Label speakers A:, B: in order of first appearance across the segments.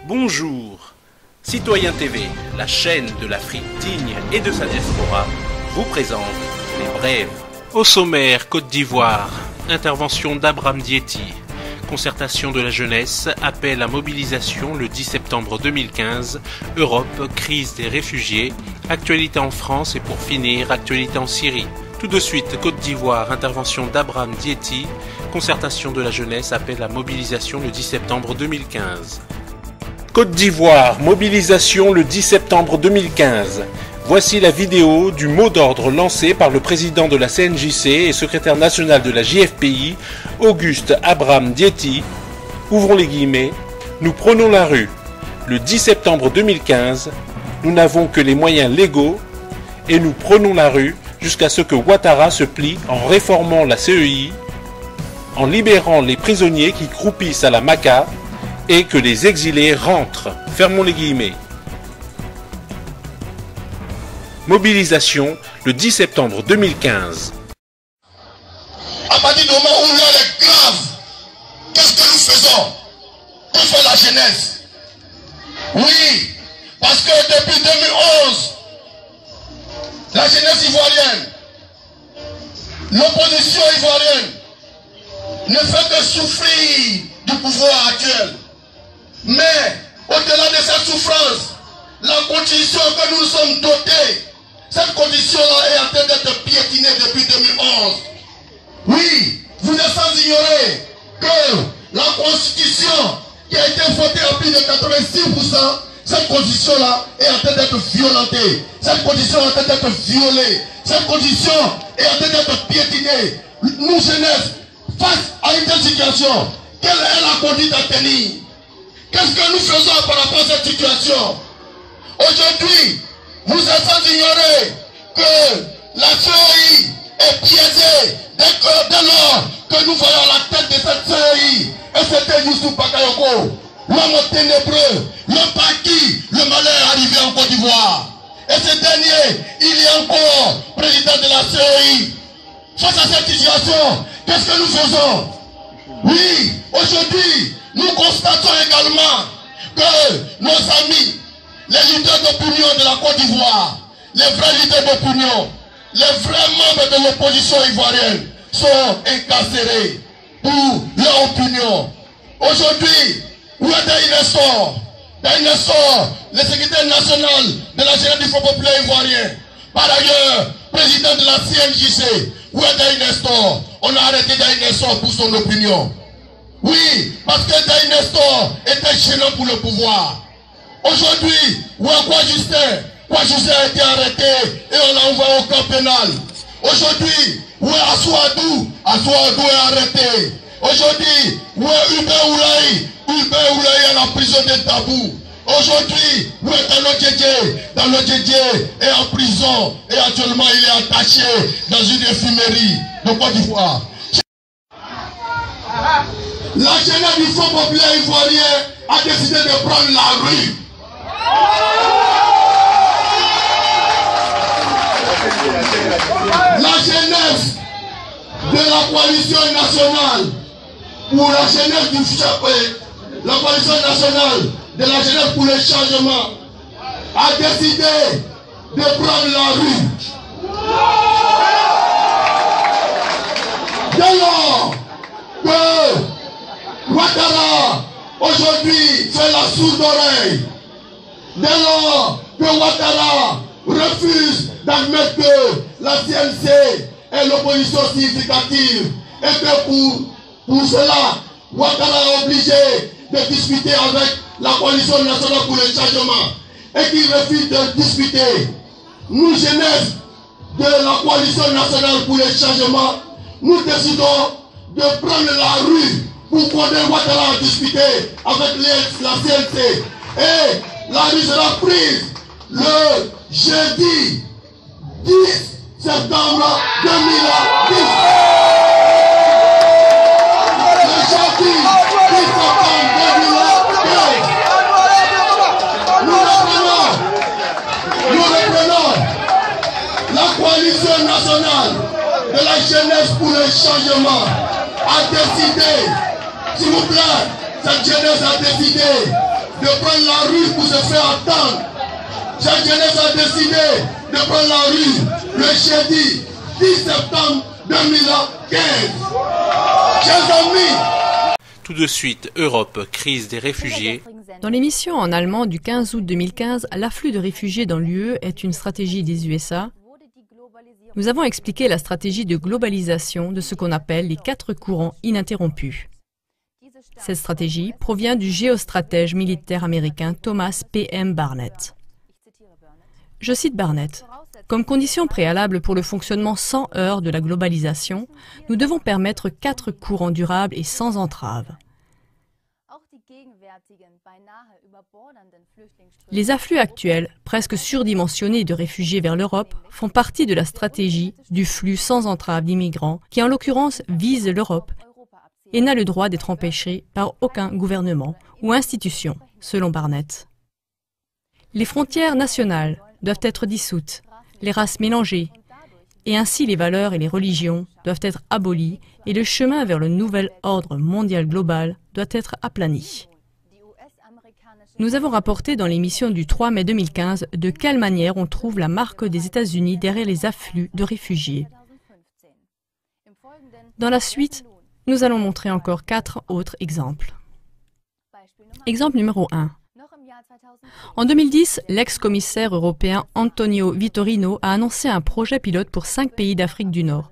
A: Bonjour. Citoyen TV, la chaîne de l'Afrique digne et de sa diaspora, vous présente les brèves. Au sommaire, Côte d'Ivoire, intervention d'Abraham Diéty. Concertation de la jeunesse, appel à mobilisation le 10 septembre 2015, Europe, crise des réfugiés, actualité en France et pour finir, actualité en Syrie. Tout de suite, Côte d'Ivoire, intervention d'Abraham Diéty, concertation de la jeunesse, appel à mobilisation le 10 septembre 2015. Côte d'Ivoire, mobilisation le 10 septembre 2015. Voici la vidéo du mot d'ordre lancé par le président de la CNJC et secrétaire national de la JFPI, Auguste Abraham Diéty. Ouvrons les guillemets. Nous prenons la rue. Le 10 septembre 2015, nous n'avons que les moyens légaux et nous prenons la rue jusqu'à ce que Ouattara se plie en réformant la CEI, en libérant les prisonniers qui croupissent à la Maca et que les exilés rentrent. Fermons les guillemets. Mobilisation le 10 septembre 2015.
B: À partir du moment où l'heure est grave, qu'est-ce que nous faisons? On fait la jeunesse. Oui, parce que depuis 2011, la jeunesse ivoirienne, l'opposition ivoirienne, ne fait que souffrir du pouvoir actuel. Mais, au-delà de cette souffrance, la condition que nous sommes dotés, cette condition-là est en train d'être piétinée depuis 2011. Oui, vous êtes sans ignorer que la constitution qui a été votée à plus de 86%, cette condition-là est en train d'être violentée. Cette condition est en train d'être violée. Cette condition est en train d'être piétinée. Nous, jeunesse, face à une telle situation, quelle est la conduite à tenir? Qu'est-ce que nous faisons par rapport à cette situation? Aujourd'hui, vous êtes sans ignorer que la CEI est piégée dès lors que nous voyons la tête de cette CEI. Et c'était Youssou Bakayoko, l'homme ténébreux, l'homme par qui le malheur est arrivé en Côte d'Ivoire. Et ce dernier, il est encore président de la CEI. Face à cette situation, qu'est-ce que nous faisons? Oui, aujourd'hui, nous constatons également que nos amis, les leaders d'opinion de la Côte d'Ivoire, les vrais leaders d'opinion, les vrais membres de l'opposition ivoirienne sont incarcérés pour leur opinion. Aujourd'hui, où est Nestor, le secrétaire national de la jeunesse du Front populaire ivoirien, par ailleurs, président de la CNJC, où est Nestor? On a arrêté Nestor pour son opinion. Oui, parce que Nestor était gênant pour le pouvoir. Aujourd'hui, où est Kouajustin a été arrêté et on l'a envoyé au camp pénal. Aujourd'hui, où est Assouadou est arrêté. Aujourd'hui, où est Hubert Oulaï est à la prison de Tabou. Aujourd'hui, où est Dalo Djedje est en prison et actuellement il est attaché dans une infirmerie de Côte d'Ivoire. La jeunesse du Front populaire ivoirien a décidé de prendre la rue. La jeunesse de la coalition nationale pour la jeunesse du la coalition nationale de la jeunesse pour le changement a décidé de prendre la rue. Dès lors que Ouattara aujourd'hui fait la sourde oreille, dès lors que Ouattara refuse d'admettre que la CNC est l'opposition significative et que pour cela, Ouattara est obligé de discuter avec la coalition nationale pour le changement et qu'il refuse de discuter. Nous, jeunesse de la coalition nationale pour le changement, nous décidons de prendre la rue pour qu'on Ouattara à discuter avec la CNC. Et la rue sera prise le jeudi 10 septembre 2010. Le jeudi 10 septembre 2015. Nous reprenons la coalition nationale de la jeunesse pour le changement a décidé, s'il vous plaît, cette jeunesse a décidé de prendre la rue pour se faire entendre. Cette jeunesse a décidé de prendre la rue le jeudi 10 septembre 2015. Chers amis,
A: tout de suite, Europe, crise des réfugiés.
C: Dans l'émission en allemand du 15 août 2015, l'afflux de réfugiés dans l'UE est une stratégie des USA. Nous avons expliqué la stratégie de globalisation de ce qu'on appelle les 4 courants ininterrompus. Cette stratégie provient du géostratège militaire américain Thomas P.M. Barnett. Je cite Barnett. Comme condition préalable pour le fonctionnement sans heurts de la globalisation, nous devons permettre 4 courants durables et sans entrave. Les afflux actuels, presque surdimensionnés de réfugiés vers l'Europe, font partie de la stratégie du flux sans entrave d'immigrants qui, en l'occurrence, vise l'Europe et n'a le droit d'être empêché par aucun gouvernement ou institution, selon Barnett. Les frontières nationales doivent être dissoutes, les races mélangées, et ainsi les valeurs et les religions doivent être abolies et le chemin vers le nouvel ordre mondial global doit être aplani. Nous avons rapporté dans l'émission du 3 mai 2015 de quelle manière on trouve la marque des États-Unis derrière les afflux de réfugiés. Dans la suite, nous allons montrer encore 4 autres exemples. Exemple numéro 1. En 2010, l'ex-commissaire européen Antonio Vitorino a annoncé un projet pilote pour 5 pays d'Afrique du Nord.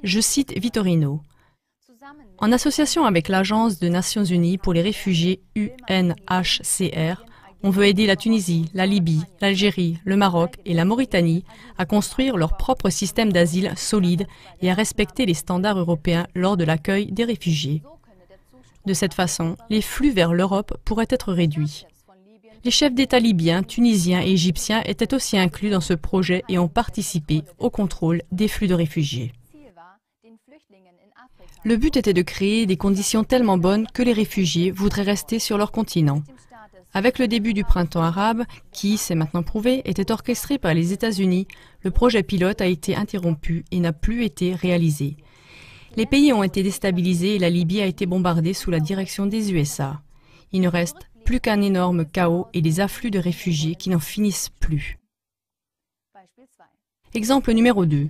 C: Je cite Vitorino. En association avec l'Agence des Nations Unies pour les réfugiés UNHCR, on veut aider la Tunisie, la Libye, l'Algérie, le Maroc et la Mauritanie à construire leur propre système d'asile solide et à respecter les standards européens lors de l'accueil des réfugiés. De cette façon, les flux vers l'Europe pourraient être réduits. Les chefs d'État libyens, tunisiens et égyptiens étaient aussi inclus dans ce projet et ont participé au contrôle des flux de réfugiés. Le but était de créer des conditions tellement bonnes que les réfugiés voudraient rester sur leur continent. Avec le début du printemps arabe, qui, c'est maintenant prouvé, était orchestré par les États-Unis, le projet pilote a été interrompu et n'a plus été réalisé. Les pays ont été déstabilisés et la Libye a été bombardée sous la direction des USA. Il ne reste plus qu'un énorme chaos et des afflux de réfugiés qui n'en finissent plus. Exemple numéro 2.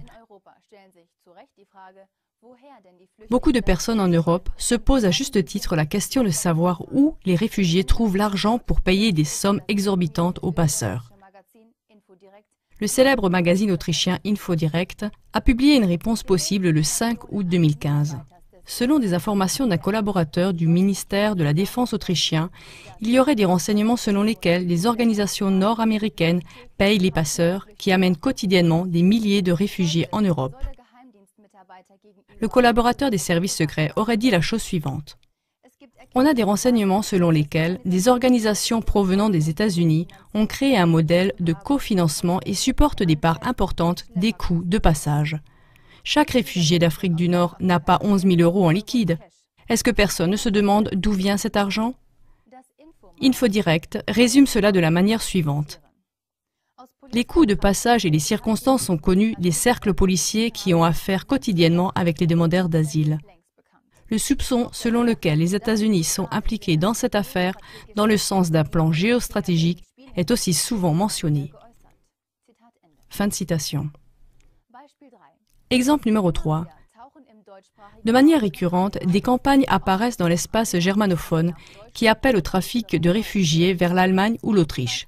C: Beaucoup de personnes en Europe se posent à juste titre la question de savoir où les réfugiés trouvent l'argent pour payer des sommes exorbitantes aux passeurs. Le célèbre magazine autrichien InfoDirect a publié une réponse possible le 5 août 2015. Selon des informations d'un collaborateur du ministère de la Défense autrichien, il y aurait des renseignements selon lesquels les organisations nord-américaines payent les passeurs qui amènent quotidiennement des milliers de réfugiés en Europe. Le collaborateur des services secrets aurait dit la chose suivante. On a des renseignements selon lesquels des organisations provenant des États-Unis ont créé un modèle de cofinancement et supportent des parts importantes des coûts de passage. Chaque réfugié d'Afrique du Nord n'a pas 11 000 € en liquide. Est-ce que personne ne se demande d'où vient cet argent? InfoDirect résume cela de la manière suivante. Les coûts de passage et les circonstances sont connus des cercles policiers qui ont affaire quotidiennement avec les demandeurs d'asile. Le soupçon selon lequel les États-Unis sont impliqués dans cette affaire, dans le sens d'un plan géostratégique, est aussi souvent mentionné. Fin de citation. Exemple numéro 3. De manière récurrente, des campagnes apparaissent dans l'espace germanophone qui appellent au trafic de réfugiés vers l'Allemagne ou l'Autriche.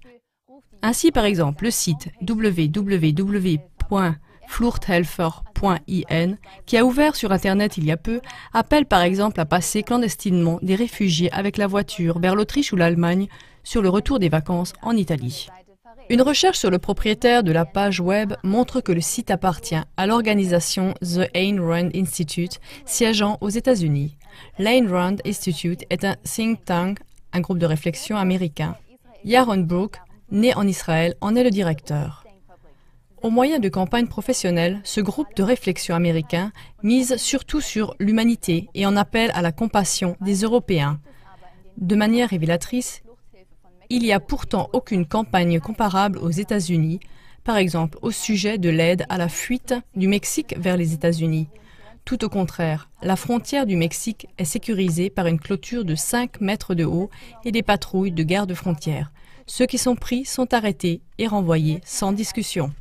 C: Ainsi, par exemple, le site www.fluchthelfer.in, qui a ouvert sur Internet il y a peu, appelle par exemple à passer clandestinement des réfugiés avec la voiture vers l'Autriche ou l'Allemagne sur le retour des vacances en Italie. Une recherche sur le propriétaire de la page web montre que le site appartient à l'organisation The Ayn Rand Institute, siégeant aux États-Unis. L'Ayn Rand Institute est un think tank, un groupe de réflexion américain. Yaron Brook, né en Israël, en est le directeur. Au moyen de campagnes professionnelles, ce groupe de réflexion américain mise surtout sur l'humanité et en appelle à la compassion des Européens. De manière révélatrice, il n'y a pourtant aucune campagne comparable aux États-Unis, par exemple au sujet de l'aide à la fuite du Mexique vers les États-Unis. Tout au contraire, la frontière du Mexique est sécurisée par une clôture de 5 mètres de haut et des patrouilles de garde-frontières. Ceux qui sont pris sont arrêtés et renvoyés sans discussion.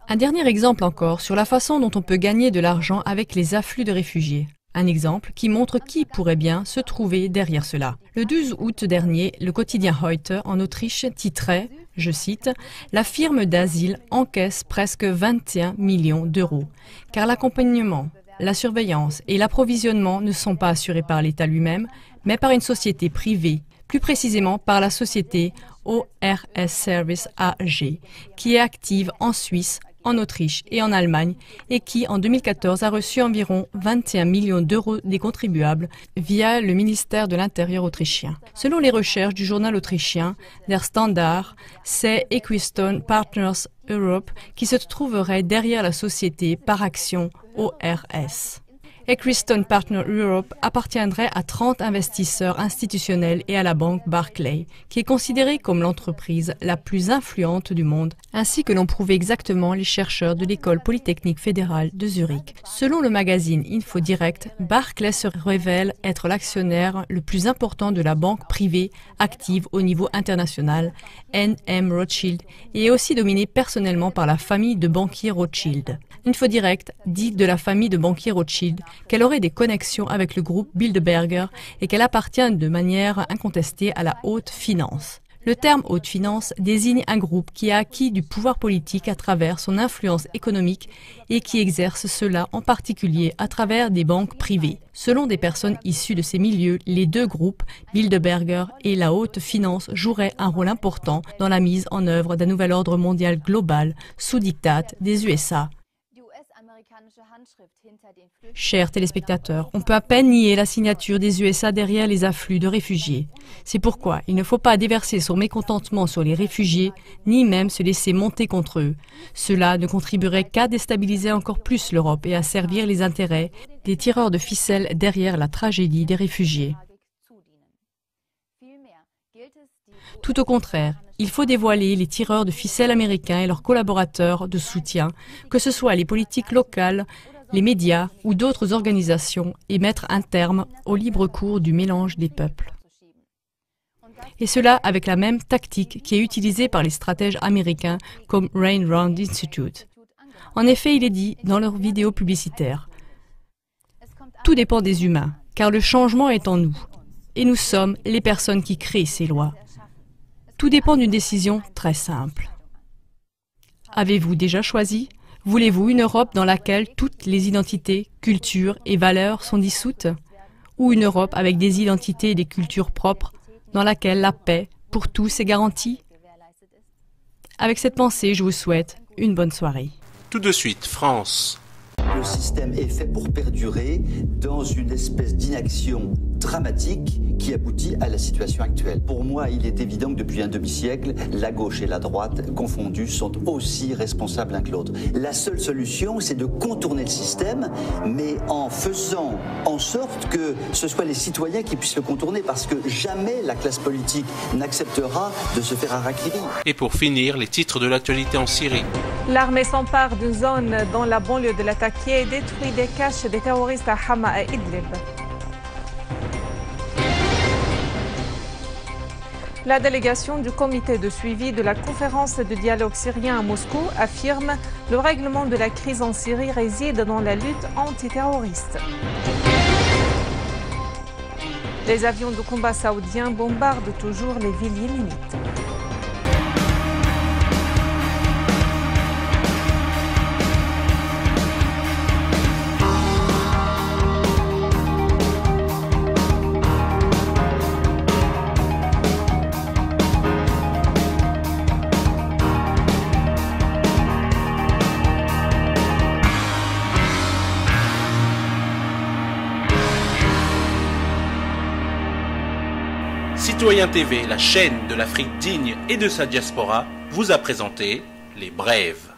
C: Un dernier exemple encore sur la façon dont on peut gagner de l'argent avec les afflux de réfugiés. Un exemple qui montre qui pourrait bien se trouver derrière cela. Le 12 août dernier, le quotidien Heute en Autriche titrait, je cite, « La firme d'asile encaisse presque 21 millions d'euros, car l'accompagnement, la surveillance et l'approvisionnement ne sont pas assurés par l'État lui-même, mais par une société privée, plus précisément par la société ORS Service AG, qui est active en Suisse, en Autriche et en Allemagne et qui, en 2014, a reçu environ 21 millions d'euros des contribuables via le ministère de l'Intérieur autrichien. Selon les recherches du journal autrichien Der Standard, c'est Equistone Partners Europe qui se trouverait derrière la société par action ORS. Equistone Partners Europe appartiendrait à 30 investisseurs institutionnels et à la banque Barclays, qui est considérée comme l'entreprise la plus influente du monde, ainsi que l'ont prouvé exactement les chercheurs de l'École polytechnique fédérale de Zurich. Selon le magazine InfoDirect, Barclays se révèle être l'actionnaire le plus important de la banque privée active au niveau international, N.M. Rothschild, et est aussi dominée personnellement par la famille de banquiers Rothschild. InfoDirect dit de la famille de banquiers Rothschild qu'elle aurait des connexions avec le groupe Bilderberger et qu'elle appartient de manière incontestée à la haute finance. Le terme haute finance désigne un groupe qui a acquis du pouvoir politique à travers son influence économique et qui exerce cela en particulier à travers des banques privées. Selon des personnes issues de ces milieux, les deux groupes, Bilderberger et la haute finance, joueraient un rôle important dans la mise en œuvre d'un nouvel ordre mondial global sous diktat des USA. Chers téléspectateurs, on peut à peine nier la signature des USA derrière les afflux de réfugiés. C'est pourquoi il ne faut pas déverser son mécontentement sur les réfugiés, ni même se laisser monter contre eux. Cela ne contribuerait qu'à déstabiliser encore plus l'Europe et à servir les intérêts des tireurs de ficelles derrière la tragédie des réfugiés. Tout au contraire, il faut dévoiler les tireurs de ficelles américains et leurs collaborateurs de soutien, que ce soit les politiques locales, les médias ou d'autres organisations, et mettre un terme au libre cours du mélange des peuples. Et cela avec la même tactique qui est utilisée par les stratèges américains comme Ayn Rand Institute. En effet, il est dit dans leurs vidéos publicitaires, « Tout dépend des humains, car le changement est en nous, et nous sommes les personnes qui créent ces lois. Tout dépend d'une décision très simple. Avez-vous déjà choisi ? Voulez-vous une Europe dans laquelle toutes les identités, cultures et valeurs sont dissoutes ? Ou une Europe avec des identités et des cultures propres, dans laquelle la paix pour tous est garantie ? Avec cette pensée, je vous souhaite une bonne soirée.
A: Tout de suite, France.
D: Le système est fait pour perdurer dans une espèce d'inaction dramatique qui aboutit à la situation actuelle. Pour moi, il est évident que depuis un demi-siècle, la gauche et la droite confondues sont aussi responsables l'un que l'autre. La seule solution, c'est de contourner le système, mais en faisant en sorte que ce soit les citoyens qui puissent le contourner, parce que jamais la classe politique n'acceptera de se faire harakiri.
A: Et pour finir, les titres de l'actualité en Syrie.
E: L'armée s'empare d'une zone dans la banlieue de Latakia et détruit des caches des terroristes à Hama et Idlib. La délégation du comité de suivi de la conférence de dialogue syrien à Moscou affirme que le règlement de la crise en Syrie réside dans la lutte antiterroriste. Les avions de combat saoudiens bombardent toujours les villes yéménites.
A: Citoyen TV, la chaîne de l'Afrique digne et de sa diaspora, vous a présenté Les Brèves.